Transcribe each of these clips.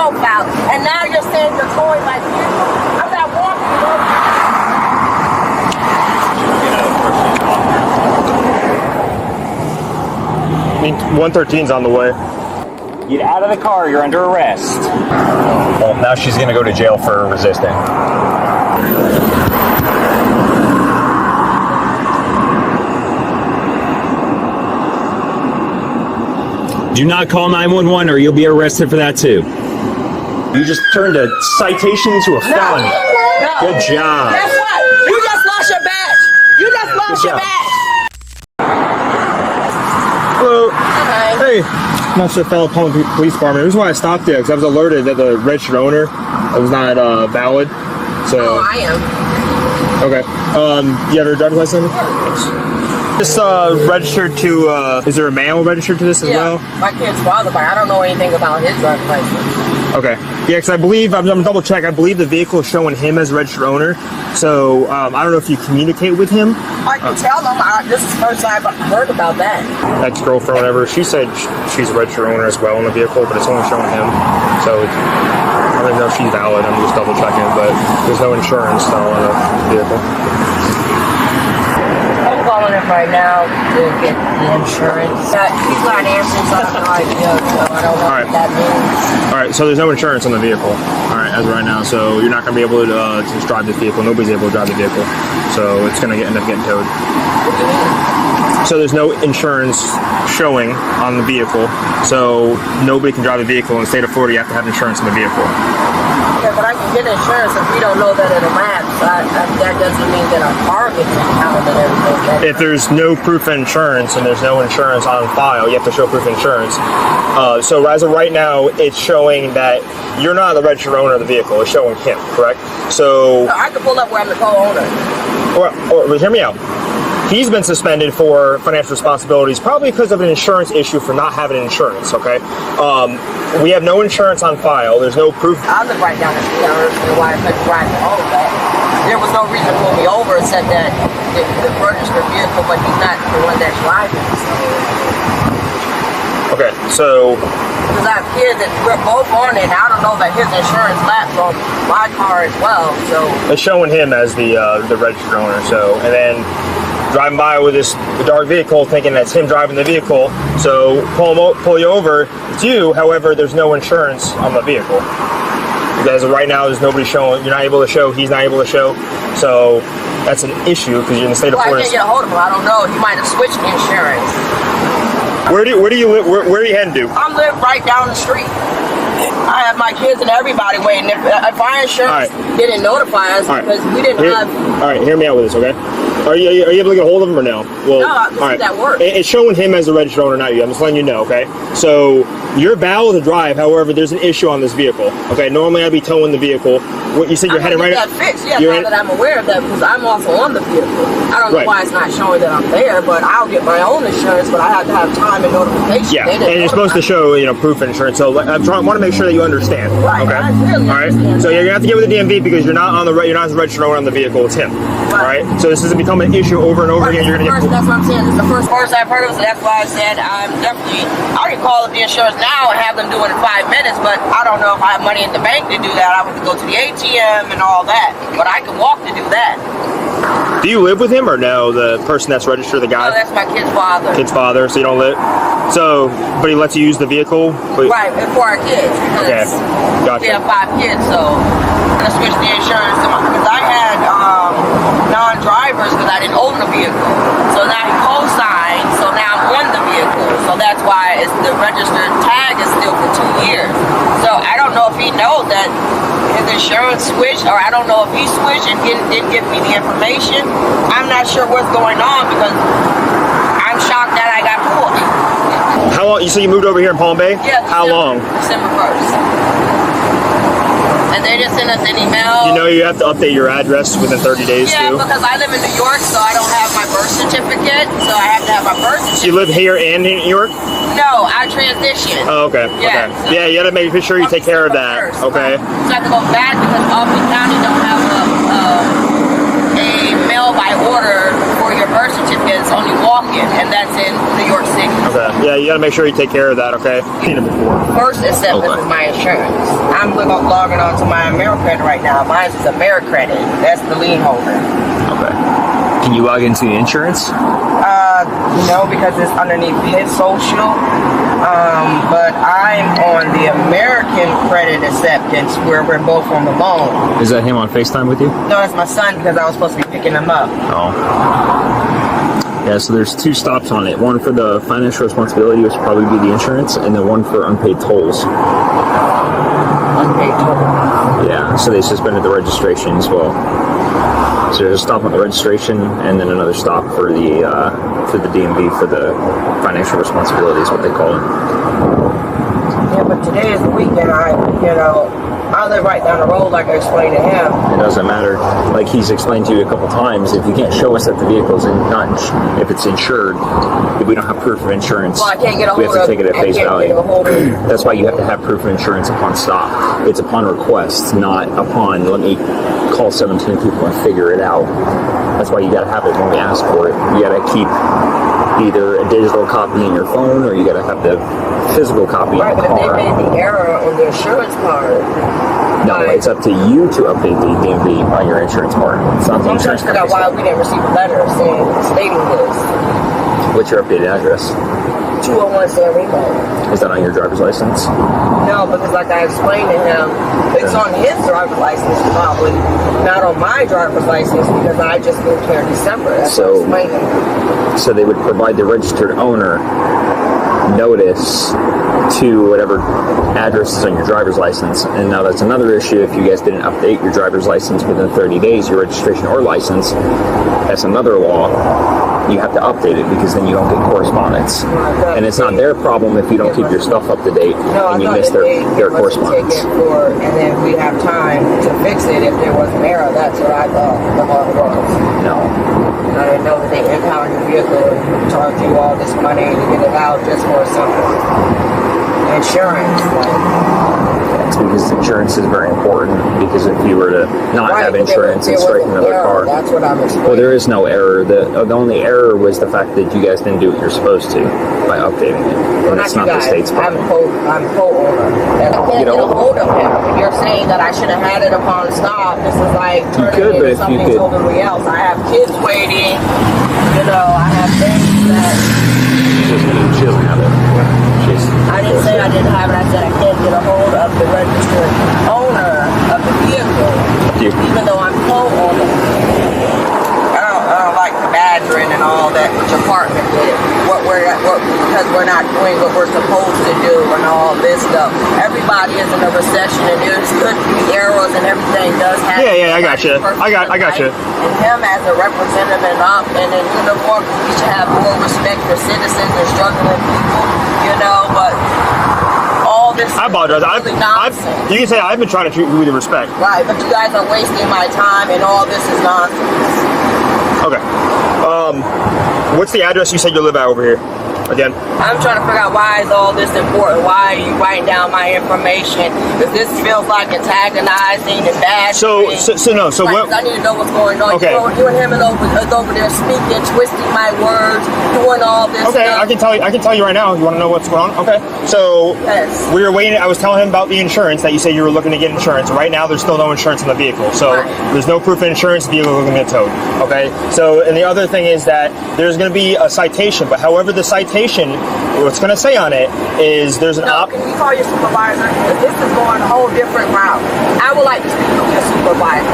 profile, and now you're saying you're towing my vehicle. I'm not walking over. I mean, 113's on the way. Get out of the car, you're under arrest. Well, now she's gonna go to jail for resisting. Do not call 911 or you'll be arrested for that too. You just turned a citation to a felony. No. Good job. Guess what? You just lost your badge. You just lost your badge. Hello. Hi. Hey. Master Fellow Palm Police Department. The reason why I stopped there because I was alerted that the registered owner was not valid. So. Oh, I am. Okay. You have your driver's license? Just registered to. Is there a male registered to this as well? My kid's father, but I don't know anything about his driver's license. Okay. Yeah, because I believe I'm gonna double check. I believe the vehicle is showing him as registered owner. So I don't know if you communicate with him. I can tell them. This is the first time I've heard about that. Ex-girlfriend, whatever. She said she's a registered owner as well in the vehicle, but it's only showing him. So I don't even know if she's valid. I'm just double checking, but there's no insurance though on the vehicle. I'm calling him right now to get the insurance. He's not answering, so I have no idea. So I don't know what that means. All right, so there's no insurance on the vehicle. All right, as of right now, so you're not going to be able to just drive this vehicle. Nobody's able to drive the vehicle, so it's going to end up getting towed. What do you mean? So there's no insurance showing on the vehicle, so nobody can drive the vehicle. In the state of Florida, you have to have insurance on the vehicle. Yeah, but I can get insurance if we don't know that it'll lapse. That doesn't mean that our car gets impounded and everything. If there's no proof of insurance and there's no insurance on file, you have to show proof of insurance. So as of right now, it's showing that you're not the registered owner of the vehicle. It's showing him, correct? So I can pull up where I'm the co-owner. Or hear me out. He's been suspended for financial responsibilities, probably because of an insurance issue for not having insurance, okay? We have no insurance on file. There's no proof. I live right down the street. I understand why I couldn't drive me over that. There was no reason to pull me over and said that the registered vehicle, but he's not the one that's driving. Okay, so... Because I have kids that we're both on it, and I don't know that his insurance lapsed on my car as well, so... It's showing him as the registered owner, so... And then... driving by with this dark vehicle thinking that's him driving the vehicle, so pull you over, it's you, however there's no insurance on the vehicle because right now there's nobody showing, you're not able to show, he's not able to show, so that's an issue because you're in the state of Florida. I can't get a hold of him, I don't know, he might have switched insurance. Where do you live, where are you heading to? I live right down the street. I have my kids and everybody waiting. If our insurance didn't notify us because we didn't have... All right, hear me out with this, okay? Are you able to get a hold of him or no? Well, no, this is at work. It's showing him as a registered owner, not you. I'm just letting you know, okay? So you're valid to drive. However, there's an issue on this vehicle. Okay, normally I'd be towing the vehicle. What you said you're heading right. That fixed. Yeah, now that I'm aware of that because I'm also on the vehicle. I don't know why it's not showing that I'm there, but I'll get my own insurance. But I have to have time and notification. Yeah, and you're supposed to show proof of insurance. So I want to make sure that you understand. Right. Okay. Really all right. So you're gonna have to get with the DMV because you're not the registered owner on the vehicle. It's him. Right. All right. So this has become an issue over and over again. You're gonna get. That's what I'm saying. This is the first words I've heard of it, so that's why I said I can call up the insurance now and have them do it in 5 minutes, but I don't know if I have money in the bank to do that. I have to go to the ATM and all that, but I can walk to do that. Do you live with him or no? The person that's registered, the guy? No, that's my kid's father. Kid's father, so you don't live. So, but he lets you use the vehicle. Right, for our kids. Okay, gotcha. We have 5 kids, so I'm gonna switch the insurance because I had non-drivers because I didn't own the vehicle. So now he co-signed, so now I'm on the vehicle. So that's why the registered tag is still for 2 years. So I don't know if he knows that his insurance switched, or I don't know if he switched and didn't give me the information. I'm not sure what's going on because I'm shocked that I got pulled. How long? You say you moved over here in Palm Bay? Yeah. How long? December 1st. And they just sent us an email. You know you have to update your address within 30 days too? Yeah, because I live in New York, so I don't have my birth certificate, so I have to have my birth certificate. You live here and in New York? No, I transitioned. Oh, okay. Yeah, okay. so Yeah, you gotta make sure you take care of that. Okay. So I have to go back because Albany County don't have a mail by order for your your birth certificate, it's only walk-in, and that's in New York City. Okay. Yeah, you got to make sure you take care of that. Okay. Seen it before. First acceptance is my insurance. I'm logging on to my AmeriCredit right now. Mine is AmeriCredit. That's the lien holder. Okay. Can you log into the insurance? No, because it's underneath his social. But I'm on the American credit acceptance where we're both on the loan. Is that him on FaceTime with you? No, that's my son because I was supposed to be picking him up. Oh. Yeah, so there's 2 stops on it. One for the financial responsibility, which would probably be the insurance, and then one for unpaid tolls. Unpaid toll. Yeah, so they suspended the registration as well. So there's a stop on the registration, and then another stop for the DMV for the financial responsibility is what they call it. Yeah, but today is the weekend. I live right down the road, like I explained to him. It doesn't matter. Like he's explained to you a couple times, if you can't show us that the vehicle's if it's insured, if we don't have proof of insurance, Well, I can't get a we hold have to of. take it at I face can't value. get a hold of. That's why you have to have proof of insurance upon stop. It's upon request, not upon let me call 17 people and figure it out. That's why you got to have it when we ask for it. You got to keep either a digital copy in your phone, or you got to have the physical copy Right, in the but if car. they made the error on the insurance card. No, it's up to you to update the DMV on your insurance part. It's not the I'm trying insurance to figure out why company. we didn't receive a letter stating this. What's your updated address? 201 San Remo. Is that on your driver's license? No, because like I explained to him, it's on his driver's license probably, not on my driver's license because I just moved here in December. That's what I'm explaining. So they would provide the registered owner notice to whatever address is on your driver's license. And now that's another issue. If you guys didn't update your driver's license within 30 days, your registration or license, that's another law. You have to update it because then you don't get correspondence. And it's not their problem if you don't keep your stuff up to date and you miss their correspondence. And then we have time to fix it if there was an error. That's what I thought the law was. No. I didn't know that they impound your vehicle and charge you all this money to get it out just for some insurance. It's because insurance is very important, because if you were to not have insurance and strike another car. That's what I'm explaining. Well, there is no error. The only error was the fact that you guys didn't do what you're supposed to by updating it. And that's not the state's problem. I'm co-owner. And I can't get a hold of him. You're saying that I should have had it upon stop. This is like turning into something totally else. I have kids waiting. I have things that... She doesn't have it. I didn't say I didn't have it. I said I can't get a hold of the registered owner of the vehicle, even though I'm co-owner. I don't like the badgering and all that with your partner did. Because we're not doing what we're supposed to do and all this stuff. Everybody is in a recession and there's could be errors and everything does happen. Yeah, I got you. I got you. And him as a representative and in uniform, we should have more respect for citizens and struggling people, but all this I apologize. really nonsense. You can say I've been trying to treat you with respect. Right, but you guys are wasting my time and all this is nonsense. Okay. What's the address you said you live at over here? Again? I'm trying to figure out why is all this important? Why are you writing down my information? Because this feels like antagonizing and bad. So what? I need to know what's going on. Okay. You and him is over there speaking, twisting my words, doing all this Okay, stuff. I can tell you right now. You want to know what's going on? Okay. So Yes. we were waiting. I was telling him about the insurance that you said you were looking to get insurance. Right now, there's still no insurance on the vehicle. So Right. there's no proof of insurance. The vehicle is going to get towed. Okay. So and the other thing is that there's going to be a citation. But however, the citation, what's going to say on it is there's an No, can you call your supervisor? Because this is going a whole different route. I would like to speak with your supervisor.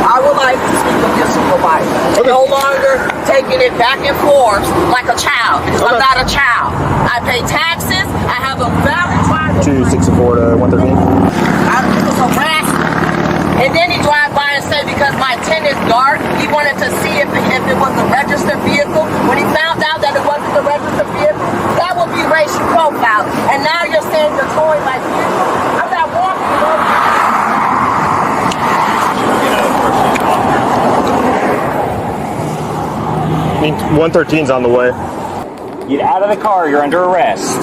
I would like to speak with your supervisor. Okay. No longer taking it back and forth like a child. Because I'm Okay. not a child. I pay taxes. I have a valid driver's 264 to 113. It was harassment. And then he drive by and say because my tint is dark, he wanted to see if it was a registered vehicle. When he found out that it wasn't a registered vehicle, that would be racial profile. And now you're saying you're towing my vehicle. I'm not walking over. I mean, 113's on the way. Get out of the car. You're under arrest.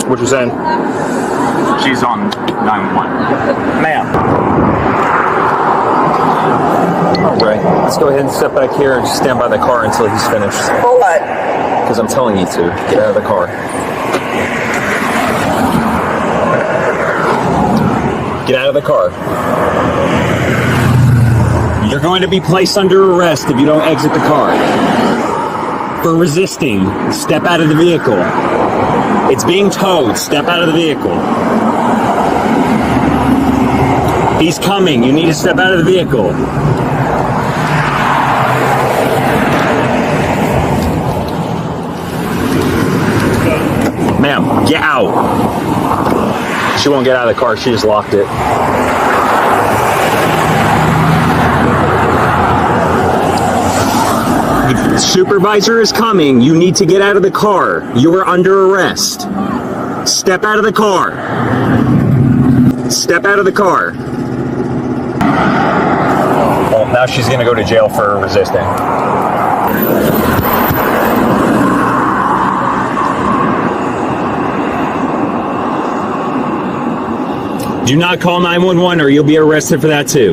What you saying? She's on 911. Ma'am. All right, let's go ahead and step back here and just stand by the car until he's finished. For what? Because I'm telling you to. Get out of the car. Get out of the car. You're going to be placed under arrest if you don't exit the car. For resisting, step out of the vehicle. It's being towed. Step out of the vehicle. He's coming. You need to step out of the vehicle. Ma'am, get out. She won't get out of the car. She just locked it. The supervisor is coming. You need to get out of the car. You are under arrest. Step out of the car. Step out of the car. Well, now she's going to go to jail for resisting. Do not call 911 or you'll be arrested for that too.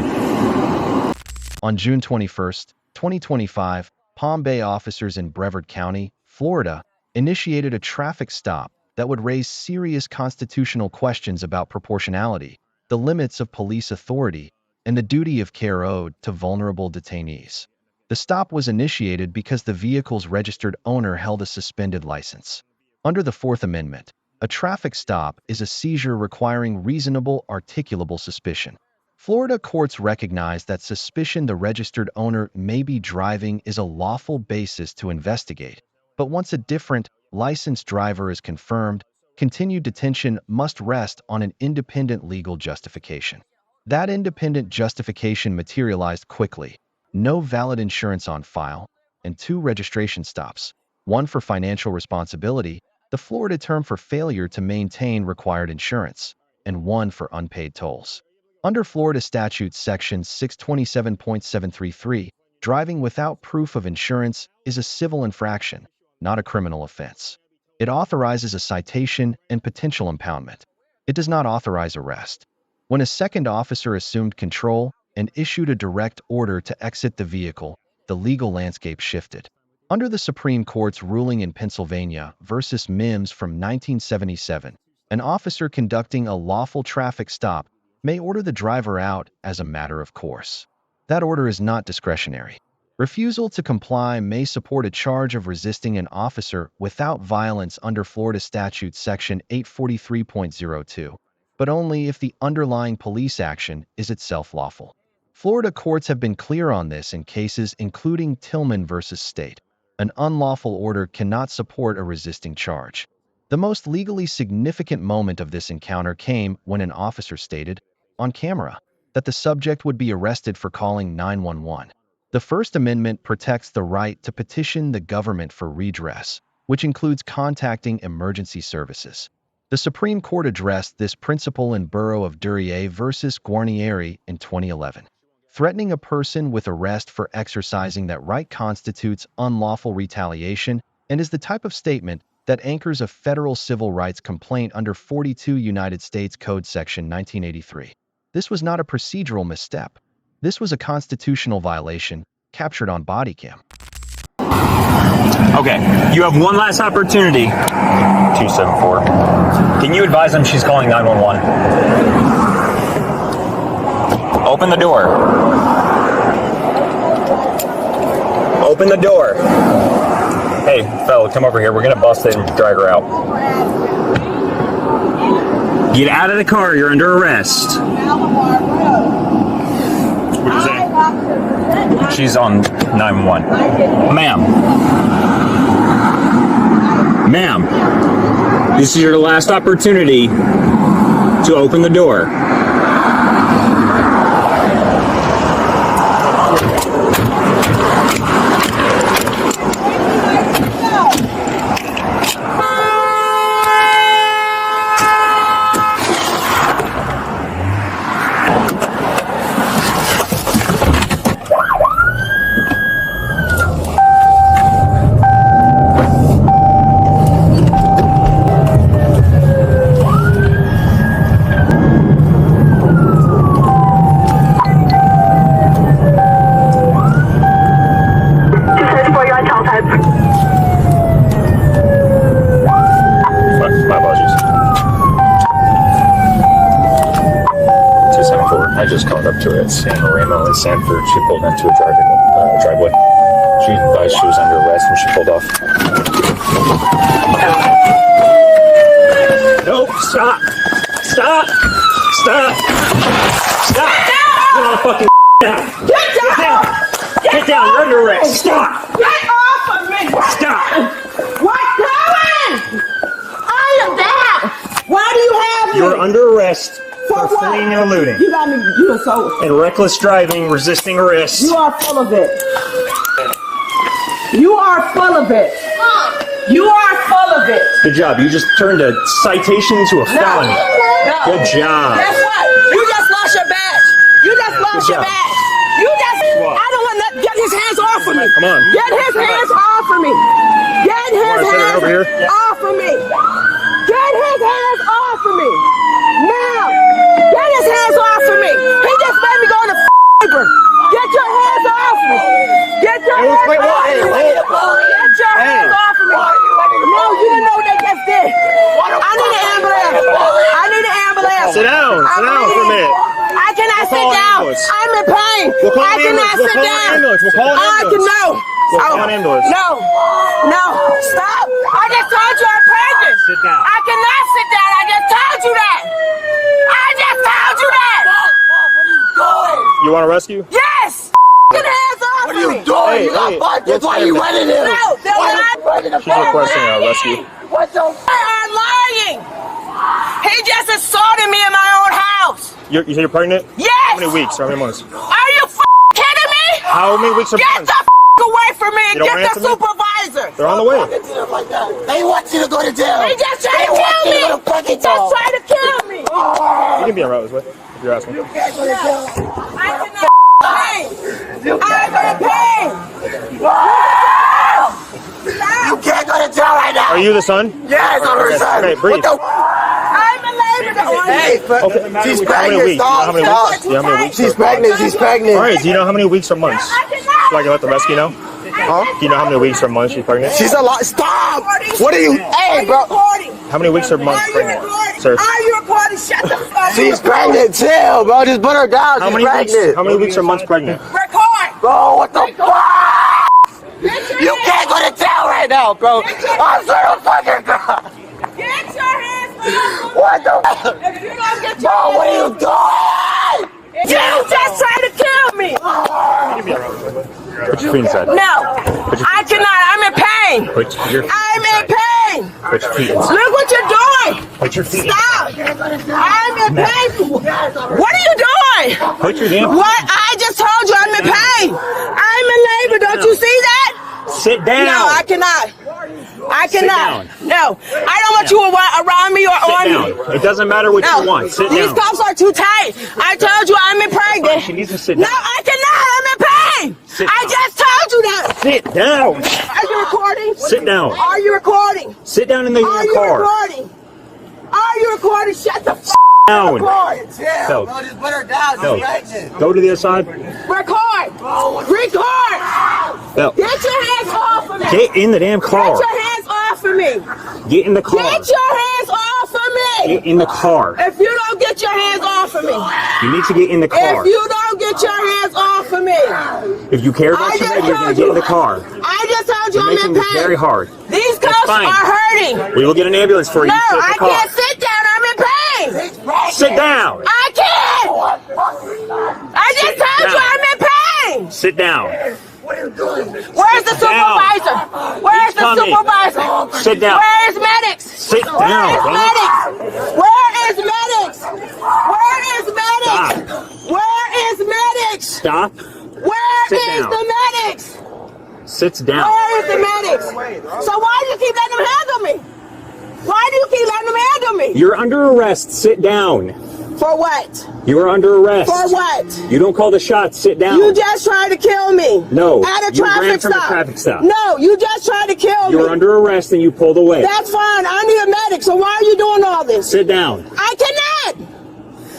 On June 21st, 2025, Palm Bay officers in Brevard County, Florida, initiated a traffic stop that would raise serious constitutional questions about proportionality, the limits of police authority, and the duty of care owed to vulnerable detainees. The stop was initiated because the vehicle's registered owner held a suspended license. Under the Fourth Amendment, a traffic stop is a seizure requiring reasonable, articulable suspicion. Florida courts recognize that suspicion the registered owner may be driving is a lawful basis to investigate, but once a different, licensed driver is confirmed, continued detention must rest on an independent legal justification. That independent justification materialized quickly: no valid insurance on file, and 2 registration stops, one for financial responsibility, the Florida term for failure to maintain required insurance, and one for unpaid tolls. Under Florida statute section 627.733, driving without proof of insurance is a civil infraction, not a criminal offense. It authorizes a citation and potential impoundment. It does not authorize arrest. When a second officer assumed control and issued a direct order to exit the vehicle, the legal landscape shifted. Under the Supreme Court's ruling in Pennsylvania versus Mimms from 1977, an officer conducting a lawful traffic stop may order the driver out as a matter of course. That order is not discretionary. Refusal to comply may support a charge of resisting an officer without violence under Florida statute section 843.02, but only if the underlying police action is itself lawful. Florida courts have been clear on this in cases including Tillman versus State. An unlawful order cannot support a resisting charge. The most legally significant moment of this encounter came when an officer stated, on camera, that the subject would be arrested for calling 911. The First Amendment protects the right to petition the government for redress, which includes contacting emergency services. The Supreme Court addressed this principle in Borough of Duryea versus Guarnieri in 2011. Threatening a person with arrest for exercising that right constitutes unlawful retaliation and is the type of statement that anchors a federal civil rights complaint under 42 United States Code section 1983. This was not a procedural misstep. This was a constitutional violation captured on Bodycam. Okay, you have one last opportunity. 274. Can you advise them she's calling 911? Open the door. Open the door. Hey, fella, come over here. We're gonna bust it and drag her out. Get out of the car. You're under arrest. What is that? She's on 911. Ma'am. Ma'am, this is your last opportunity to open the door. I just called up to her at San Ramo in Sanford. She pulled into a driveway. She advised she was under arrest when she pulled off. Nope, stop! Stop! Stop! Stop! Get on the fucking down! Get down! Get down! You're under arrest! Stop! Get off of me! Stop! What's going? I am down! Why do you have me? You're under arrest for what? fleeing and eluding. You got me. You are so. And reckless driving, resisting arrest. You are full of it. You are full of it. You are full of it. Good job. You just turned a citation into a felony. No. Good job. Guess what? You just lost your badge. You just lost your job. badge. You just. What? I don't want to get his hands off of me. Come on. Get his hands off of me. Get his Wanna turn it hands over here? off of me. Get his hands off of me. Now. Get his hands off of me. He just made me go into labor. Get your hands off me. Get your hands off me. Get your hands off of me. No, you didn't know what they just did. I need an ambulance. I need an ambulance. Sit down. Sit down for a minute. I cannot sit call an down. ambulance. I'm in pain. We'll call I an cannot ambulance. sit We'll call an down. ambulance. We'll call an I can ambulance. no. We'll call an ambulance. No. No. Stop. I just told you I'm pregnant. Sit down. I cannot sit down. I just told you that. I just told you that. You want a rescue? Yes. Get hands off What are you me. doing? Hey, You got hey, butt. That's what's why you happening? went in here. No, they're not. She's requesting a rescue. What the? They are lying. He just assaulted me in my own house. You say you're pregnant? Yes. How many weeks or how many months? Are you kidding me? How many weeks or Get months? the away from me and You don't get answer the me? supervisor. They're on the way. Like that. They want you to go to jail. He just tried They to want kill you me. to go to fucking He just jail. tried to kill me. You can be on route this way if you're asking. I cannot pay. I'm in pain. You can't go to jail right now. Are you the son? Yes, I'm her son. Okay, breathe. What the? I'm in labor. Hey, Okay. she's How many pregnant. weeks? Do you know how many Stop. weeks? Do you know how many weeks? She's pregnant. She's pregnant. All right. Do you know how many weeks or months? I cannot. So I can let the rescue know. Huh? Do you know how many weeks or months she's pregnant? She's a lot. Stop. What are you? Hey, bro. How many weeks or months Are you pregnant, recording? sir? Are you recording? Shut the fuck up. She's pregnant. Chill, bro. Just put her down. How She's many weeks? pregnant. How many weeks or months pregnant? Record. Bro, what the fuck? Get your You hands can't go to jail right now, bro. I'm so fucking God. Get your hands off. What the? If you don't get your Bro, what are you hands doing? you just tried to kill me. Put your feet inside. No, I cannot. I'm in pain. Put your feet I'm in pain. Put your feet inside. Look what you're doing. Put your feet Stop. I'm in pain. What are you doing? Put your damn What? I just told you I'm in pain. I'm in labor. Don't you see that? Sit down. No, I cannot. I Sit cannot. down. No, I don't want you around me or on Sit me. down. It doesn't matter what No, you want. Sit these down. cuffs are too tight. I told you I'm in pregnant. She needs to sit No, down. I cannot. I'm in pain. Sit I down. just told you that. Sit down. Are you recording? Sit down. Are you recording? Sit down in the Are you car. recording? Are you recording? Shut the f Down. record. Chill, No. bro. Just put her down. No. She's pregnant. Go to the other side. Record. Record. No. Get your hands off of me. Get in the damn Get car. your hands off of me. Get in the car. Get your hands off of me. Get in the car. If you don't get your hands off of me. You need to get in the car. If you don't get your hands off of me. If you care about I your just head, you're going told to get in you. the car. I just told you You're I'm making in this pain. very hard. These cuffs fine. are hurting. We will get an ambulance for you. No, Sit in the I car. can't sit down. I'm in pain. Sit down. I can't. I just Sit told you down. I'm in pain. Sit down. Where's the down. supervisor? Where's the coming. supervisor? Sit down. Where is medics? Sit Where down. is medics? Where is medics? Where is medics? Where is medics? Stop. Where Sit is down. the medics? Sits down. Where is the medics? So why do you keep letting them handle me? Why do you keep letting them handle me? You're under arrest. Sit down. For what? You are under arrest. For what? You don't call the shots. Sit down. You just tried to kill me. No, At a you ran traffic from a stop. traffic stop. No, you just tried to kill You me. were under arrest and you pulled away. That's fine. I need a medic. So why are you doing all this? Sit down. I cannot.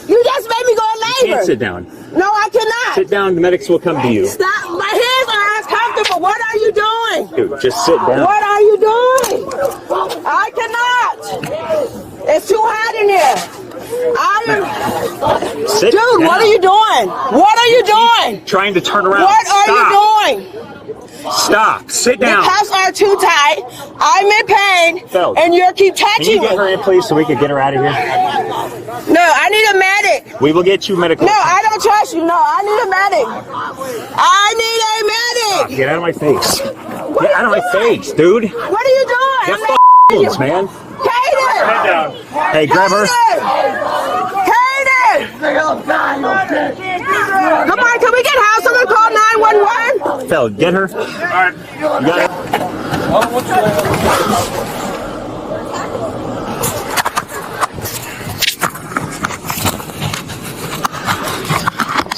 You just made me go in You labor. can't sit down. No, I cannot. Sit down. The medics will come to you. Stop. My hands are uncomfortable. What are you doing? Dude, just sit down. What are you doing? I cannot. It's too hot in here. Sit Dude, down. what are you doing? What are you doing? Trying to turn around. What are Stop. you doing? Stop. Sit The down. cuffs are too tight. I'm in pain, Feld, and you keep Can touching you get her me. in, please, so we can get her out of here? No, I need a medic. We will get you medical. No, I don't trust you. No, I need a medic. I need a medic. Get out of my face. Get out of my face, dude. What are you doing? Get I'm not f***ing man. Kaden! Hey, grab her. Kaden! Come on, can we get house and call 911? Feld, get her. All right. You got it.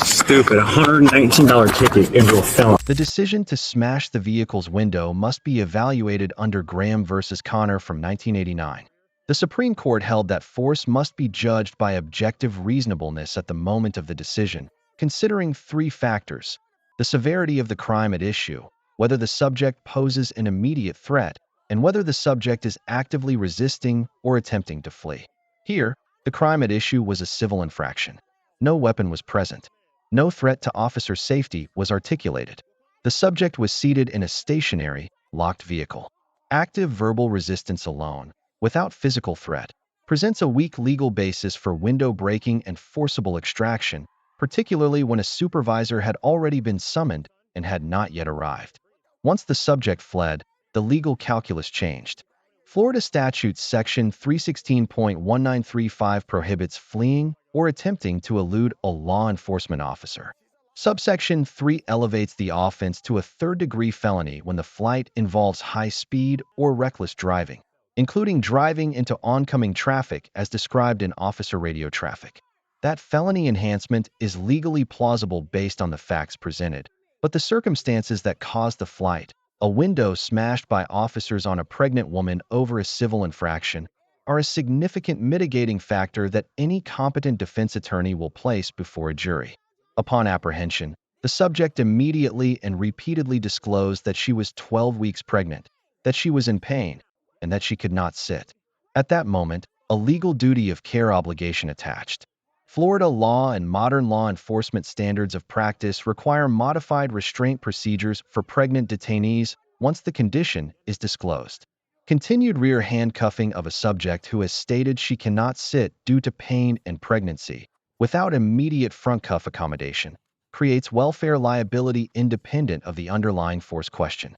Stupid. $119 ticket into a felon. The decision to smash the vehicle's window must be evaluated under Graham versus Connor from 1989. The Supreme Court held that force must be judged by objective reasonableness at the moment of the decision, considering three factors: the severity of the crime at issue, whether the subject poses an immediate threat, and whether the subject is actively resisting or attempting to flee. Here, the crime at issue was a civil infraction. No weapon was present. No threat to officer safety was articulated. The subject was seated in a stationary, locked vehicle. Active verbal resistance alone, without physical threat, presents a weak legal basis for window breaking and forcible extraction, particularly when a supervisor had already been summoned and had not yet arrived. Once the subject fled, the legal calculus changed. Florida statute section 316.1935 prohibits fleeing or attempting to elude a law enforcement officer. Subsection 3 elevates the offense to a third-degree felony when the flight involves high speed or reckless driving, including driving into oncoming traffic as described in officer radio traffic. That felony enhancement is legally plausible based on the facts presented, but the circumstances that caused the flight, a window smashed by officers on a pregnant woman over a civil infraction, are a significant mitigating factor that any competent defense attorney will place before a jury. Upon apprehension, the subject immediately and repeatedly disclosed that she was 12 weeks pregnant, that she was in pain, and that she could not sit. At that moment, a legal duty of care obligation attached. Florida law and modern law enforcement standards of practice require modified restraint procedures for pregnant detainees once the condition is disclosed. Continued rear handcuffing of a subject who has stated she cannot sit due to pain and pregnancy, without immediate front cuff accommodation, creates welfare liability independent of the underlying force question.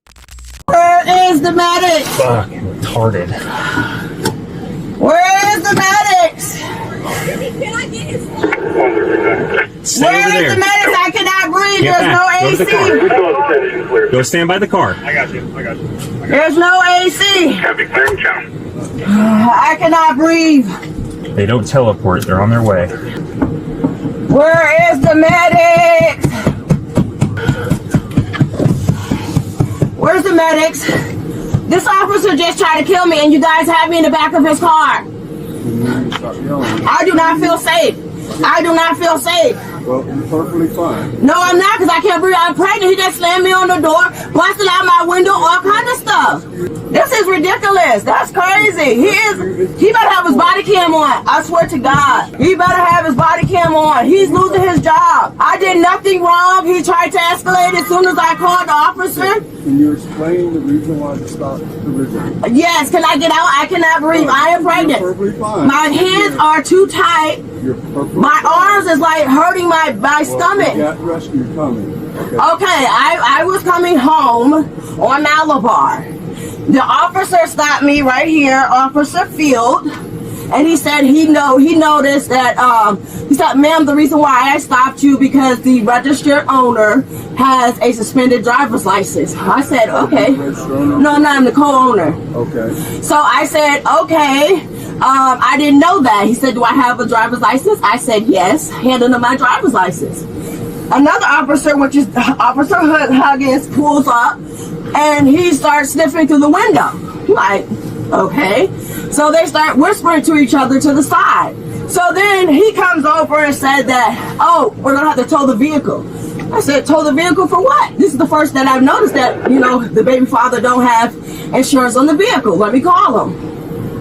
Where is the medic? Fucking retarded. Where is the medics? Stay Where over is there. the medics? I cannot breathe. Get There's back. Go to the no car. AC. Go stand by the car. I got you. There's no AC. Happy clearing channel. I cannot breathe. They don't teleport. They're on their way. Where is the medics? Where's the medics? This officer just tried to kill me and you guys have me in the back of his car. I do not feel safe. I do not feel safe. Well, you're perfectly fine. No, I'm not, because I can't breathe. I'm pregnant. He just slammed me on the door, busted out my window, all kind of stuff. This is ridiculous. That's crazy. He better have his body cam on. I swear to God. He better have his body cam on. He's losing his job. I did nothing wrong. He tried to escalate as soon as I called the officer. Can you explain the reason why you stopped originally? Yes, can I get out? I cannot breathe. I am You're pregnant. perfectly fine. My hands are too tight. You're perfectly My fine. arms is like hurting my Well, stomach. you got rescue coming. Okay. Okay, I was coming home on Malabar. The officer stopped me right here, Officer Field, and he said he noticed that he said, "Ma'am, the reason why I stopped you because the registered owner has a suspended driver's license." I said, "Okay." No, I'm the co-owner. Okay. So I said, "Okay." I didn't know that. He said, "Do I have a driver's license?" I said, "Yes." Handed him my driver's license. Another officer, which is Officer Huggins, pulls up and he starts sniffing through the window. Like, okay. So they start whispering to each other to the side. So then he comes over and said that, "Oh, we're gonna have to tow the vehicle." I said, "Tow the vehicle for what?" This is the first that I've noticed that, the baby father don't have insurance on the vehicle. Let me call him.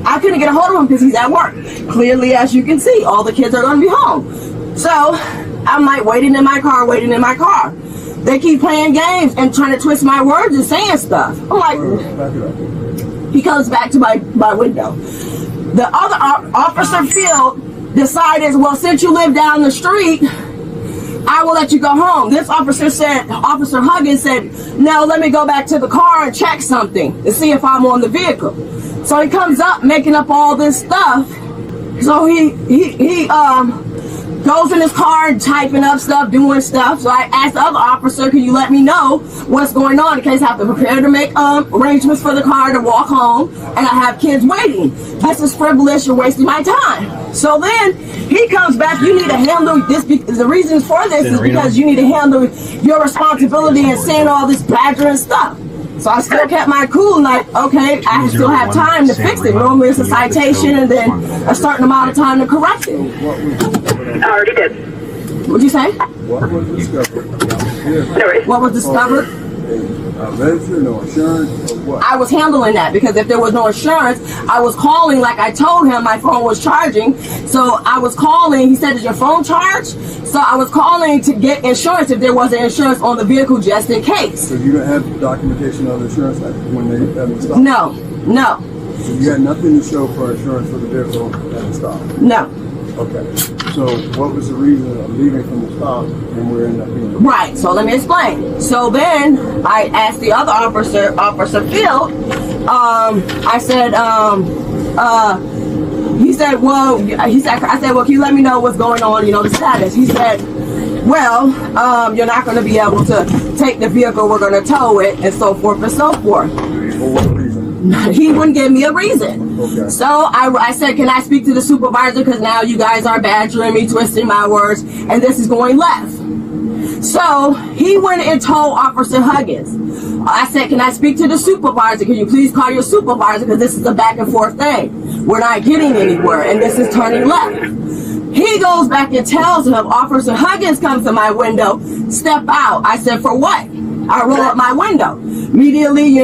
I couldn't get a hold of him because he's at work. Clearly, as you can see, all the kids are going to be home. So I'm like waiting in my car. They keep playing games and trying to twist my words and saying stuff. I'm like, he comes back to my window. The other officer Field decided, well, since you live down the street, I will let you go home. This officer Huggins said, no, let me go back to the car and check something to see if I'm on the vehicle. So he comes up making up all this stuff. So he goes in his car and typing up stuff, doing stuff. So I asked the other officer, can you let me know what's going on in case I have to prepare to make arrangements for the car to walk home and I have kids waiting. This is frivolous, you're wasting my time. So then he comes back, you need to handle this. The reasons for this is because you need to handle your responsibility and saying all this badgering stuff. So I still kept my cool, like, okay, I still have time to fix it. Normally it's a citation and then a certain amount of time to correct it. I already did. What'd you say? What was discovered? What was discovered? Register, no insurance, or what? I was handling that because if there was no insurance, I was calling like I told him my phone was charging. So I was calling, he said, is your phone charged? So I was calling to get insurance if there wasn't insurance on the vehicle just in case. So you don't have documentation of insurance when they had it stopped? No. So you had nothing to show for insurance for the vehicle at the stop? No. Okay. So what was the reason of leaving from the stop and we're in the being? Right, so let me explain. So then I asked the other officer, Officer Field, I said, I said, well, can you let me know what's going on, the status? He said, well, you're not going to be able to take the vehicle, we're going to tow it, and so forth and so forth. For what reason? He wouldn't give me a reason. Okay. So I said, can I speak to the supervisor? Because now you guys are badgering me, twisting my words, and this is going left. So he went and told Officer Huggins. I said, can I speak to the supervisor? Can you please call your supervisor? Because this is a back and forth thing. We're not getting anywhere, and this is turning left. He goes back and tells him, Officer Huggins comes to my window, step out. I said, for what? I roll up my window. Immediately,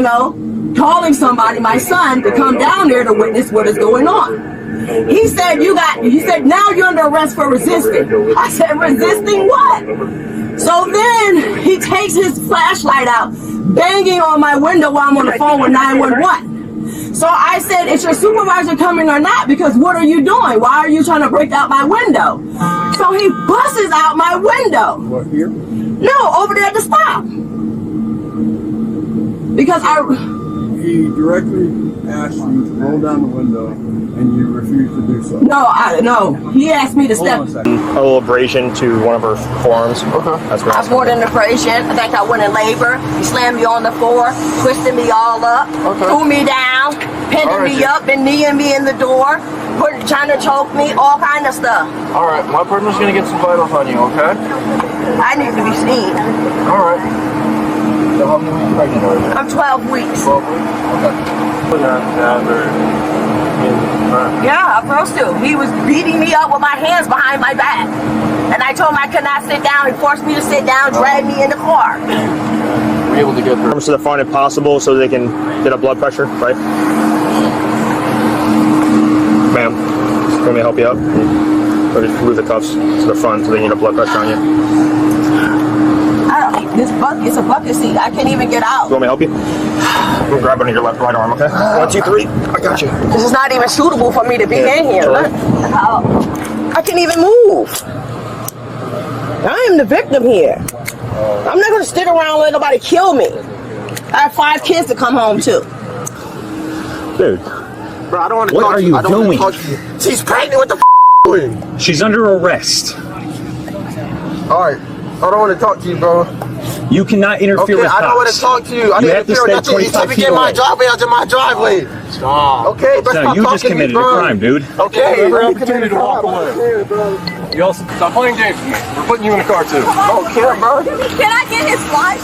calling somebody, my son, to come down there to witness what is going on. He said, now you're under arrest for resisting. I said, resisting what? So then he takes his flashlight out, banging on my window while I'm on the phone with 911. So I said, is your supervisor coming or not? Because what are you doing? Why are you trying to break out my window? So he busts out my window. What, here? No, over there at the stop. Because He directly asked you to roll down the window and you refused to do so. No, he asked me to Hold step. on a second. A little abrasion to one of her forearms. Okay. That's what I was more than an abrasion. I think I went in labor. He slammed me on the floor, twisted me all up, threw me down, pinned me up, and kneeing me in the door, trying to choke me, all kind of stuff. All right, my partner's gonna get some vitals on you, okay? I need to be seen. All right. So how many weeks pregnant are you? I'm 12 weeks. 12 weeks? Okay. Yeah, I'm supposed to. He was beating me up with my hands behind my back. And I told him I could not sit down. He forced me to sit down, dragged me in the car. Were you able to get through? To the front if possible so they can get up blood pressure, right? Ma'am, you want me to help you up? Or just move the cuffs to the front so they can get a blood pressure on you. It's a bucket seat. I can't even get out. You want me to help you? We'll grab under your right arm, okay? 1, 2, 3. I got you. This is not even suitable for me to be in here. Sure. Look. I can't even move. I am the victim here. I'm not going to stick around and let nobody kill me. I have 5 kids to come home to. Dude, Bro, I don't want to what talk are to you I don't doing? want to talk to you. She's pregnant. What the doing? She's under arrest. All right. I don't want to talk to you, bro. You cannot interfere with I don't want to cops. talk to you. I You didn't have to interfere with stay nothing. You 25 told me to feet get my away. driveway out of my driveway. Stop. Okay, but So stop you talking just to me, committed a bro. crime, dude. Okay, bro. Continue to walk away. You also stop playing games with me. We're putting you in the car too. I don't care, bro. Can I get his flight?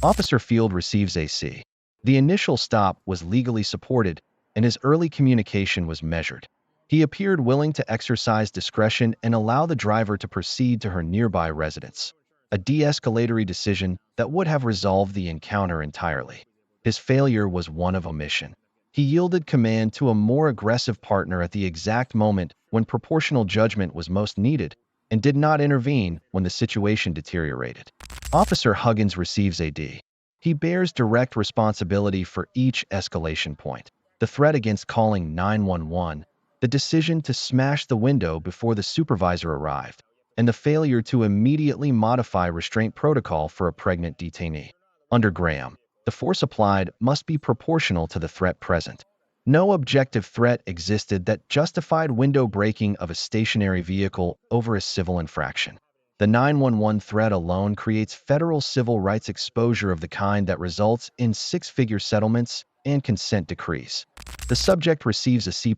Officer Field receives AC. The initial stop was legally supported, and his early communication was measured. He appeared willing to exercise discretion and allow the driver to proceed to her nearby residence, a de-escalatory decision that would have resolved the encounter entirely. His failure was one of omission. He yielded command to a more aggressive partner at the exact moment when proportional judgment was most needed and did not intervene when the situation deteriorated. Officer Huggins receives a D. He bears direct responsibility for each escalation point. The threat against calling 911, the decision to smash the window before the supervisor arrived, and the failure to immediately modify restraint protocol for a pregnant detainee. Under Graham, the force applied must be proportional to the threat present. No objective threat existed that justified window breaking of a stationary vehicle over a civil infraction. The 911 threat alone creates federal civil rights exposure of the kind that results in six-figure settlements and consent decrees. The subject receives a C+.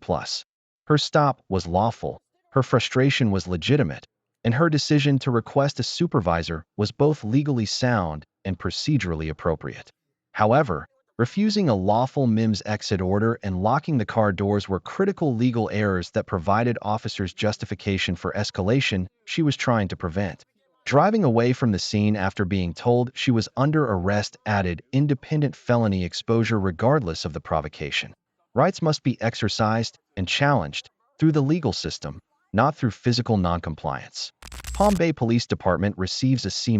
Her stop was lawful, her frustration was legitimate, and her decision to request a supervisor was both legally sound and procedurally appropriate. However, refusing a lawful Mimms exit order and locking the car doors were critical legal errors that provided officers justification for escalation she was trying to prevent. Driving away from the scene after being told she was under arrest added independent felony exposure regardless of the provocation. Rights must be exercised and challenged through the legal system, not through physical noncompliance. Palm Bay Police Department receives a C-.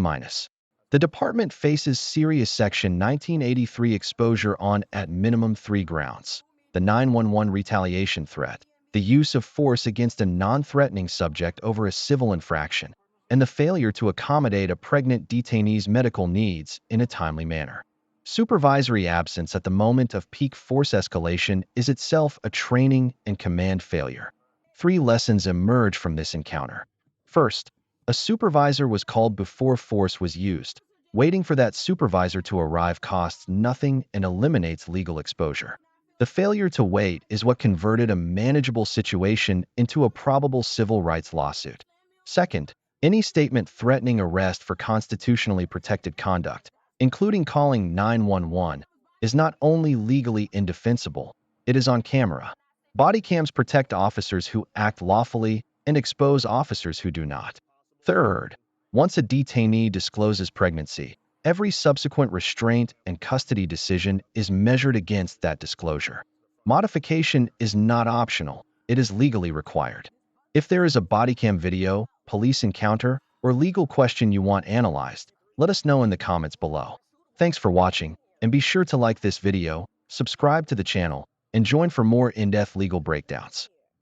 The department faces serious Section 1983 exposure on, at minimum, 3 grounds: the 911 retaliation threat, the use of force against a non-threatening subject over a civil infraction, and the failure to accommodate a pregnant detainee's medical needs in a timely manner. Supervisory absence at the moment of peak force escalation is itself a training and command failure. 3 lessons emerge from this encounter. First, a supervisor was called before force was used. Waiting for that supervisor to arrive costs nothing and eliminates legal exposure. The failure to wait is what converted a manageable situation into a probable civil rights lawsuit. Second, any statement threatening arrest for constitutionally protected conduct, including calling 911, is not only legally indefensible, it is on camera. Bodycams protect officers who act lawfully and expose officers who do not. Third, once a detainee discloses pregnancy, every subsequent restraint and custody decision is measured against that disclosure. Modification is not optional, it is legally required. If there is a bodycam video, police encounter, or legal question you want analyzed, let us know in the comments below. Thanks for watching, and be sure to like this video, subscribe to the channel, and join for more in-depth legal breakdowns.